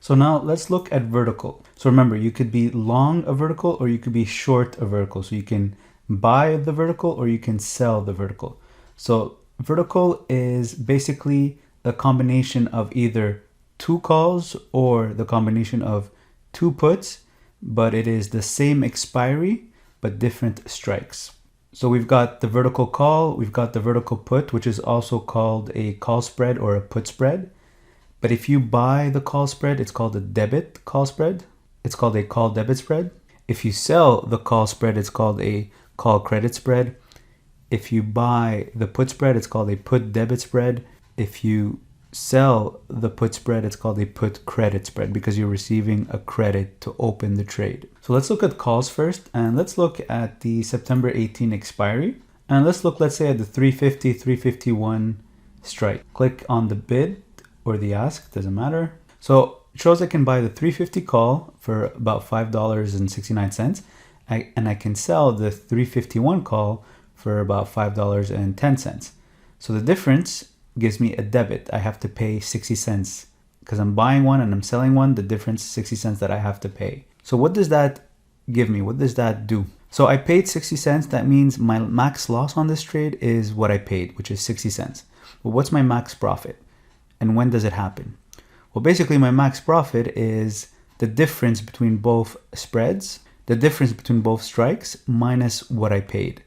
So now let's look at vertical. So remember, you could be long a vertical or you could be short a vertical. So you can buy the vertical or you can sell the vertical. So vertical is basically a combination of either two calls or the combination of two puts, but it is the same expiry but different strikes. So we've got the vertical call, we've got the vertical put, which is also called a call spread or a put spread. But if you buy the call spread, it's called a debit call spread. It's called a call debit spread. If you sell the call spread, it's called a call credit spread. If you buy the put spread, it's called a put debit spread. If you sell the put spread, it's called a put credit spread because you're receiving a credit to open the trade. So let's look at calls first, and let's look at the September 18 expiry. And let's look, let's say, at the 350, 351 strike. Click on the bid or the ask, doesn't matter. So it shows I can buy the 350 call for about $5.69, and I can sell the 351 call for about $5.10. So the difference gives me a debit. I have to pay 60 cents because I'm buying one and I'm selling one. The difference is 60 cents that I have to pay. So what does that give me? What does that do? So I paid 60 cents. That means my max loss on this trade is what I paid, which is 60 cents. But what's my max profit? And when does it happen? Well, basically my max profit is the difference between both spreads, the difference between both strikes minus what I paid.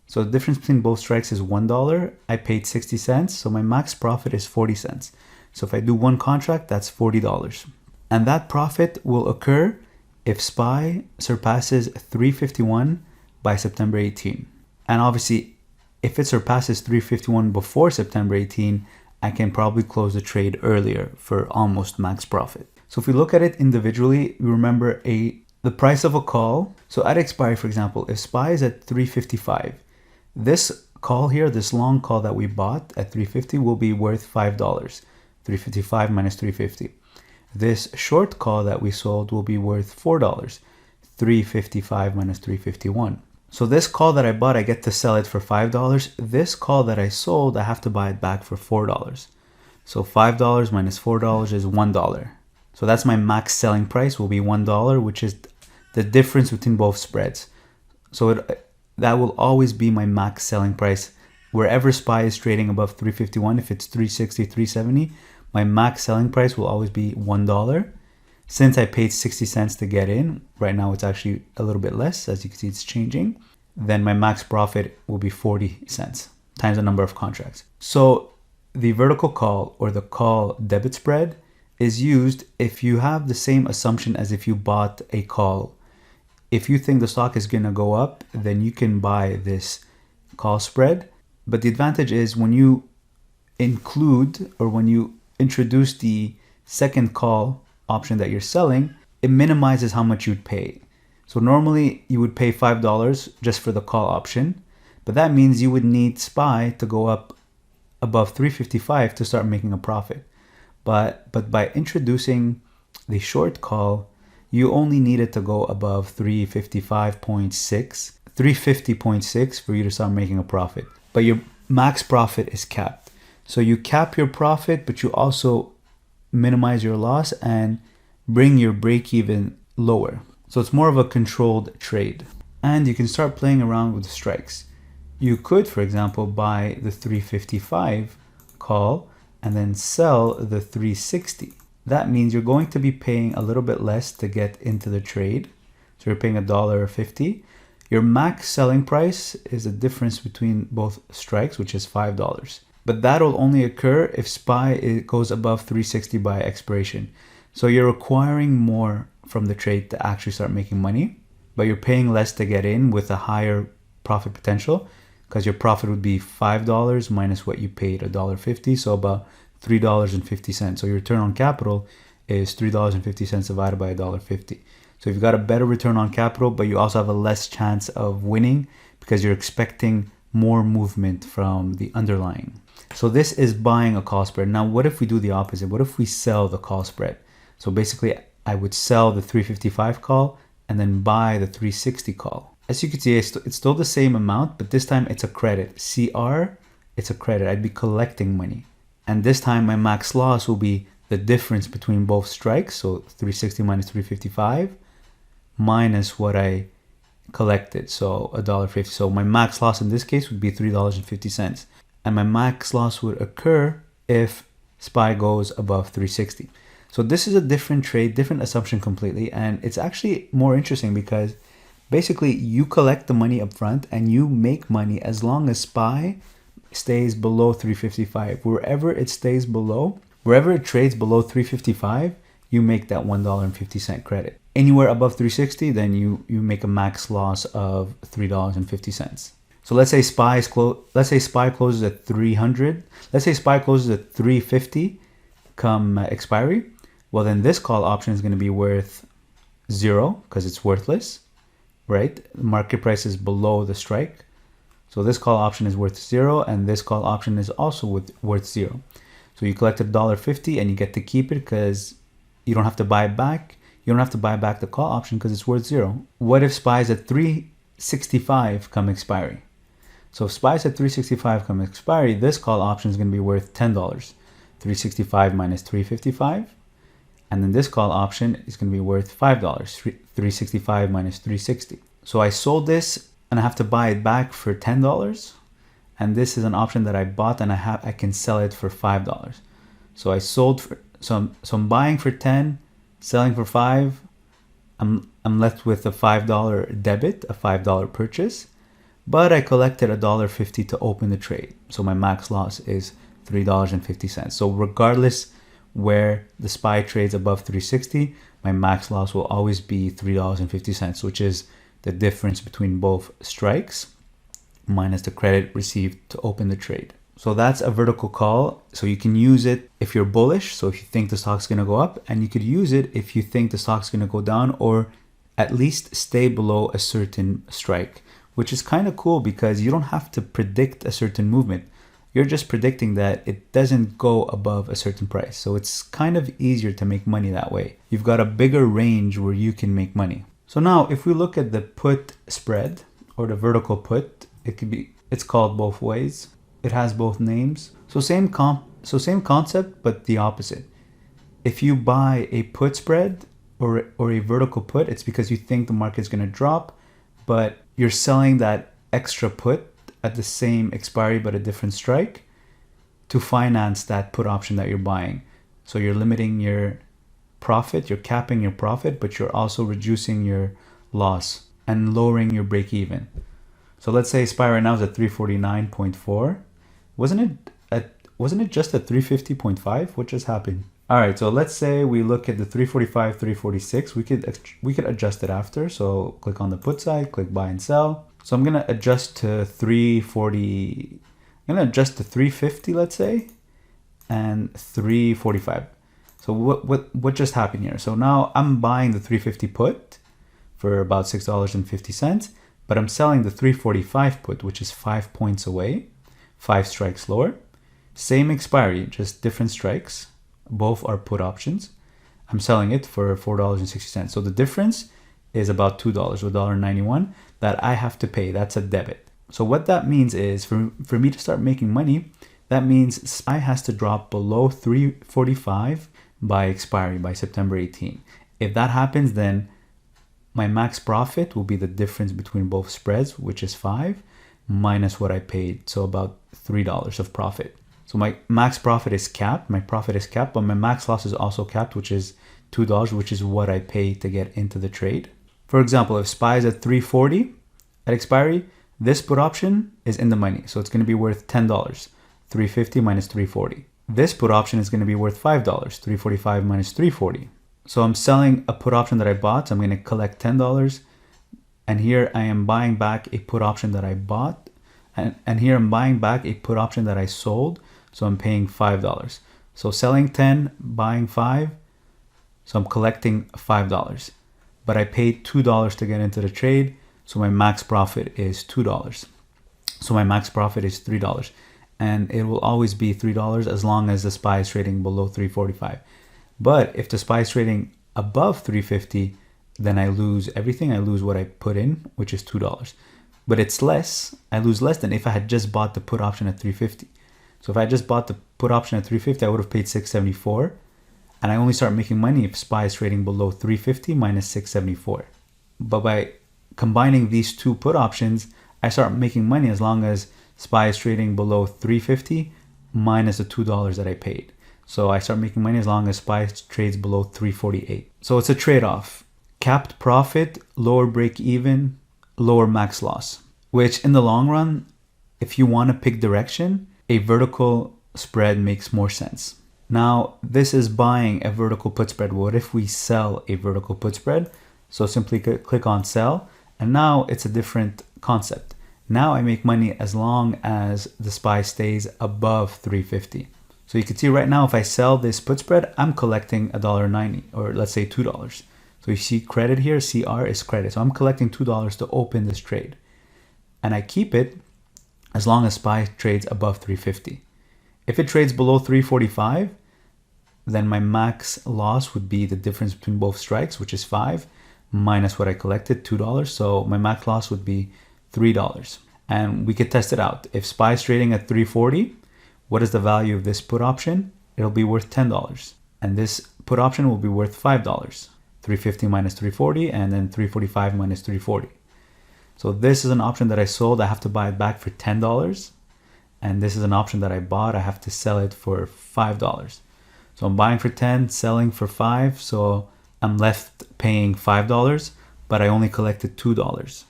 So the difference between both strikes is $1. I paid 60 cents. So my max profit is 40 cents. So if I do one contract, that's $40. And that profit will occur if SPY surpasses 351 by September 18. And obviously, if it surpasses 351 before September 18, I can probably close the trade earlier for almost max profit. So if we look at it individually, we remember the price of a call. So at expiry, for example, if SPY is at 355, this call here, this long call that we bought at 350 will be worth $5. 355 minus 350. This short call that we sold will be worth $4. 355 minus 351. So this call that I bought, I get to sell it for $5. This call that I sold, I have to buy it back for $4. So $5 minus $4 is $1. So that's my max selling price will be $1, which is the difference between both spreads. So that will always be my max selling price. Wherever SPY is trading above 351, if it's 360, 370, my max selling price will always be $1. Since I paid 60 cents to get in, right now it's actually a little bit less, as you can see it's changing, then my max profit will be 40 cents times the number of contracts. So the vertical call or the call debit spread is used if you have the same assumption as if you bought a call. If you think the stock is going to go up, then you can buy this call spread. But the advantage is when you include or when you introduce the second call option that you're selling, it minimizes how much you'd pay. So normally you would pay $5 just for the call option, but that means you would need SPY to go up above 355 to start making a profit. But by introducing the short call, you only need it to go above 350.6 for you to start making a profit. But your max profit is capped. So you cap your profit, but you also minimize your loss and bring your break even lower. So it's more of a controlled trade. And you can start playing around with the strikes. You could, for example, buy the 355 call and then sell the 360. That means you're going to be paying a little bit less to get into the trade. So you're paying $1.50. Your max selling price is the difference between both strikes, which is $5. But that'll only occur if SPY goes above 360 by expiration. So you're requiring more from the trade to actually start making money, but you're paying less to get in with a higher profit potential because your profit would be $5 minus what you paid, $1.50, so about $3.50. So your return on capital is $3.50 divided by $1.50. So you've got a better return on capital, but you also have a less chance of winning because you're expecting more movement from the underlying. So this is buying a call spread. Now, what if we do the opposite? What if we sell the call spread? So basically, I would sell the 355 call and then buy the 360 call. As you can see, it's still the same amount, but this time it's a credit. CR, it's a credit. I'd be collecting money. And this time my max loss will be the difference between both strikes, so 360 minus 355, minus what I collected, so $1.50. So my max loss in this case would be $3.50. And my max loss would occur if SPY goes above 360. So this is a different trade, different assumption completely. And it's actually more interesting because basically you collect the money up front and you make money as long as SPY stays below 355. Wherever it stays below, wherever it trades below 355, you make that $1.50 credit. Anywhere above 360, then you make a max loss of $3.50. So let's say SPY closes at 300. Let's say SPY closes at 350 come expiry. Well, then this call option is going to be worth 0 because it's worthless, right? The market price is below the strike. So this call option is worth 0, and this call option is also worth 0. So you collected $1.50 and you get to keep it because you don't have to buy it back. You don't have to buy back the call option because it's worth 0. What if SPY is at 365 come expiry? So if SPY is at 365 come expiry, this call option is going to be worth $10. 365 minus 355. And then this call option is going to be worth $5. 365 minus 360. So I sold this and I have to buy it back for $10. And this is an option that I bought and I can sell it for $5. So I sold for, so I'm buying for 10, selling for 5. I'm left with a $5 debit, a $5 purchase, but I collected $1.50 to open the trade. So my max loss is $3.50. So regardless where the SPY trades above 360, my max loss will always be $3.50, which is the difference between both strikes minus the credit received to open the trade. So that's a vertical call. So you can use it if you're bullish, so if you think the stock's going to go up, and you could use it if you think the stock's going to go down or at least stay below a certain strike, which is kind of cool because you don't have to predict a certain movement. You're just predicting that it doesn't go above a certain price. So it's kind of easier to make money that way. You've got a bigger range where you can make money. So now if we look at the put spread or the vertical put, it's called both ways. It has both names. So same concept, but the opposite. If you buy a put spread or a vertical put, it's because you think the market's going to drop, but you're selling that extra put at the same expiry but a different strike to finance that put option that you're buying. So you're limiting your profit, you're capping your profit, but you're also reducing your loss and lowering your break even. So let's say SPY right now is at 349.4. Wasn't it just at 350.5? What just happened? All right, so let's say we look at the 345, 346. We could adjust it after. So click on the put side, click buy and sell. So I'm gonna adjust to 340. I'm gonna adjust to 350, let's say, and 345. So what just happened here? So now I'm buying the 350 put for about $6.50, but I'm selling the 345 put, which is 5 points away, 5 strikes lower. Same expiry, just different strikes. Both are put options. I'm selling it for $4.60. So the difference is about $2, $1.91 that I have to pay. That's a debit. So what that means is for me to start making money, that means SPY has to drop below 345 by expiry, by September 18. If that happens, then my max profit will be the difference between both spreads, which is 5, minus what I paid. So about $3 of profit. So my max profit is capped. My profit is capped, but my max loss is also capped, which is $2, which is what I pay to get into the trade. For example, if SPY is at 340 at expiry, this put option is in the money. So it's going to be worth $10, 350 minus 340. This put option is going to be worth $5, 345 minus 340. So I'm selling a put option that I bought. So I'm going to collect $10. And here I am buying back a put option that I bought. And here I'm buying back a put option that I sold. So I'm paying $5. So selling 10, buying 5. So I'm collecting $5. But I paid $2 to get into the trade. So my max profit is $2. So my max profit is $3. And it will always be $3 as long as the SPY is trading below 345. But if the SPY is trading above 350, then I lose everything. I lose what I put in, which is $2. But it's less. I lose less than if I had just bought the put option at 350. So if I just bought the put option at 350, I would have paid $674. And I only start making money if SPY is trading below 350 minus 674. But by combining these two put options, I start making money as long as SPY is trading below 350 minus the $2 that I paid. So I start making money as long as SPY trades below 348. So it's a trade-off. Capped profit, lower break even, lower max loss. Which in the long run, if you want to pick direction, a vertical spread makes more sense. Now, this is buying a vertical put spread. What if we sell a vertical put spread? So simply click on sell. And now it's a different concept. Now I make money as long as the SPY stays above 350. So you can see right now, if I sell this put spread, I'm collecting $1.90 or let's say $2. So you see credit here, CR is credit. So I'm collecting $2 to open this trade. And I keep it as long as SPY trades above 350. If it trades below 345, then my max loss would be the difference between both strikes, which is 5, minus what I collected, $2. So my max loss would be $3. And we could test it out. If SPY is trading at 340, what is the value of this put option? It'll be worth $10. And this put option will be worth $5. 350 minus 340, and then 345 minus 340. So this is an option that I sold. I have to buy it back for $10. And this is an option that I bought. I have to sell it for $5. So I'm buying for 10, selling for 5. So I'm left paying $5, but I only collected $2.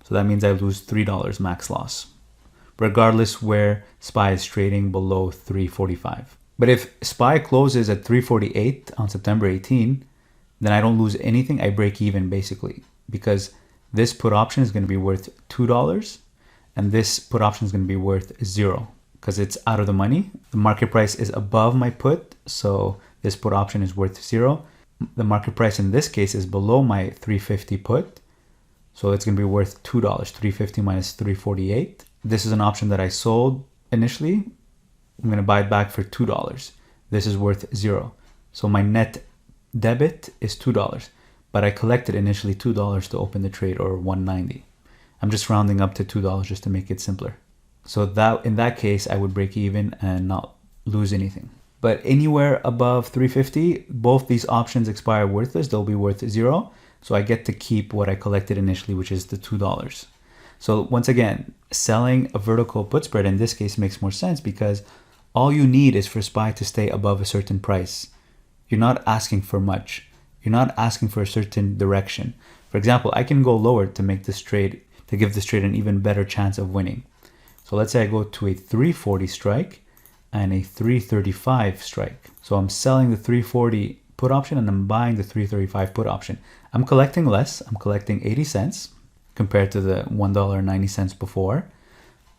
So that means I lose $3 max loss, regardless where SPY is trading below 345. But if SPY closes at 348 on September 18, then I don't lose anything. I break even basically, because this put option is going to be worth $2 and this put option is going to be worth $0 because it's out of the money. The market price is above my put, so this put option is worth $0. The market price in this case is below my 350 put, so it's going to be worth $2. 350 minus 348. This is an option that I sold initially. I'm going to buy it back for $2. This is worth $0. So my net debit is $2, but I collected initially $2 to open the trade, or $1.90. I'm just rounding up to $2 just to make it simpler. So that in that case, I would break even and not lose anything. But anywhere above 350, both these options expire worthless. They'll be worth $0. So I get to keep what I collected initially, which is the $2. So once again, selling a vertical put spread in this case makes more sense because all you need is for SPY to stay above a certain price. You're not asking for much. You're not asking for a certain direction. For example, I can go lower to make this trade, to give this trade an even better chance of winning. So let's say I go to a 340 strike and a 335 strike. So I'm selling the 340 put option and I'm buying the 335 put option. I'm collecting less. I'm collecting 80 cents compared to the $1.90 before.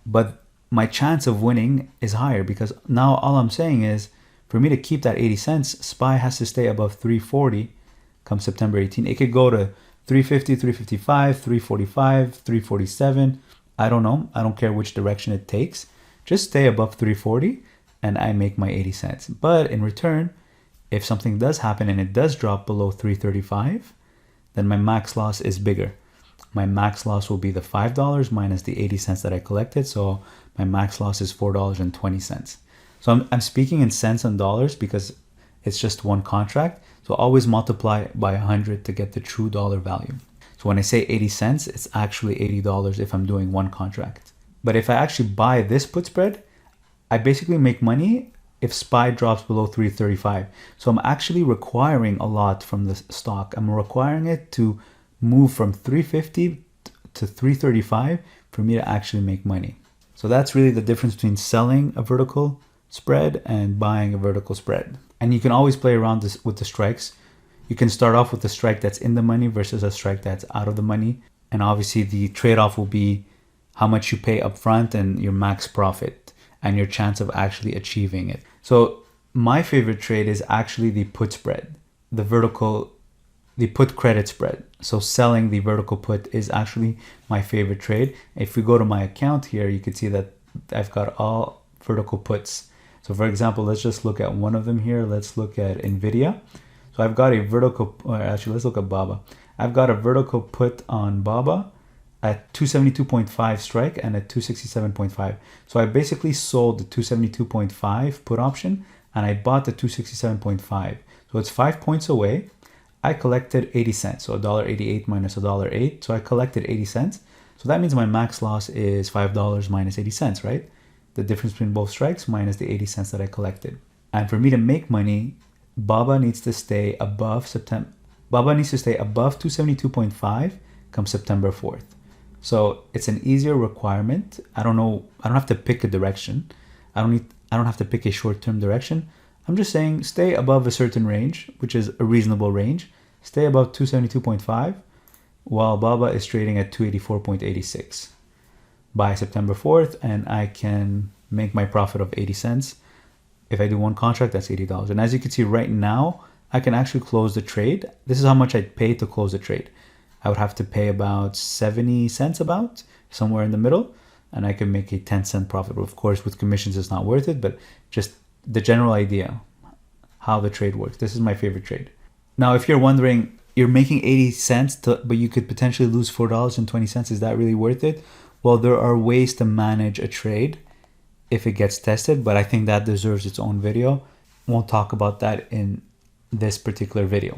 But my chance of winning is higher because now all I'm saying is for me to keep that 80 cents, SPY has to stay above 340 come September 18. It could go to 350, 355, 345, 347. I don't know. I don't care which direction it takes. Just stay above 340 and I make my 80 cents. But in return, if something does happen and it does drop below 335, then my max loss is bigger. My max loss will be the $5 minus the 80 cents that I collected. So my max loss is $4.20. So I'm speaking in cents and dollars because it's just one contract. So always multiply by 100 to get the true dollar value. So when I say 80 cents, it's actually $80 if I'm doing one contract. But if I actually buy this put spread, I basically make money if SPY drops below 335. So I'm actually requiring a lot from the stock. I'm requiring it to move from 350 to 335 for me to actually make money. So that's really the difference between selling a vertical spread and buying a vertical spread. And you can always play around this with the strikes. You can start off with a strike that's in the money versus a strike that's out of the money. And obviously the trade-off will be how much you pay up front and your max profit and your chance of actually achieving it. So my favorite trade is actually the put spread, the put credit spread. So selling the vertical put is actually my favorite trade. If we go to my account here, you can see that I've got all vertical puts. So for example, let's just look at one of them here. Let's look at NVIDIA. So I've got a vertical, or actually let's look at BABA. I've got a vertical put on BABA at 272.5 strike and at 267.5. So I basically sold the 272.5 put option and I bought the 267.5. So it's 5 points away. I collected 80 cents. So $1.88 minus $1.08. So I collected 80 cents. So that means my max loss is $5 minus 80 cents, right? The difference between both strikes minus the 80 cents that I collected. And for me to make money, Baba needs to stay above 272.5 come September 4th. So it's an easier requirement. I don't have to pick a direction. I don't have to pick a short-term direction. I'm just saying stay above a certain range, which is a reasonable range. Stay above 272.5 while Baba is trading at 284.86 by September 4th, and I can make my profit of 80 cents. If I do one contract, that's $80. And as you can see right now, I can actually close the trade. This is how much I'd pay to close the trade. I would have to pay about 70 cents, about somewhere in the middle, and I can make a 10-cent profit. Of course, with commissions, it's not worth it, but just the general idea, how the trade works. This is my favorite trade. Now, if you're wondering, you're making 80 cents, but you could potentially lose $4.20. Is that really worth it? Well, there are ways to manage a trade if it gets tested, but I think that deserves its own video. Won't talk about that in this particular video.